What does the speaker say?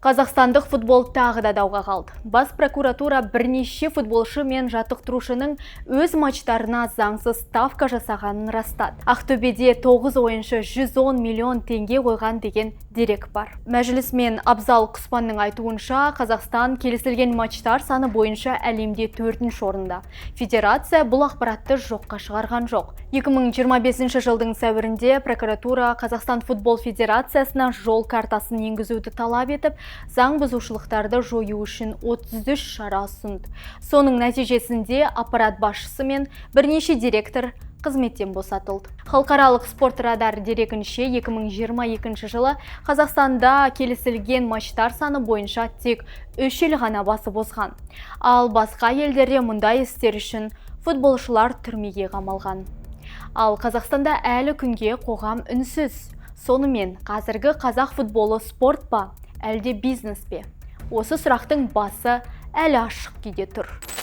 Қазақстандық футбол тағы да дауға қалды. Бас прокуратура бірнеше футболшы мен жаттықтырушының өз матчтарына заңсыз ставка жасағанын растады. Ақтөбеде 9 ойыншы 110 миллион теңге қойған деген дерек бар. Мәжілісмен Абзал Құспанның айтуынша, Қазақстан келісілген матчтар саны бойынша әлемде 4-ші орында. Федерация бұл ақпаратты жоққа шығарған жоқ. 2025 жылдың сәуірінде прокуратура Қазақстан футбол федерациясына жол картасын енгізуді талап етіп, заң бұзушылықтарды жою үшін 33 шара ұсынды. Соның нәтижесінде аппарат басшысы мен бірнеше директор қызметтен босатылды. Халықаралық спорт радар дерегінше 2022 жылы Қазақстанда келісілген матчтар саны бойынша тек 3 ел ғана басы бозған. Ал басқа елдерде мұндай істер үшін футболшылар түрмеге қамалған. Ал Қазақстанда әлі күнге қоғам үнсіз. Сонымен қазіргі қазақ футболы спорт па, әлде бизнес пе? Осы сұрақтың басы әлі ашық күйде тұр.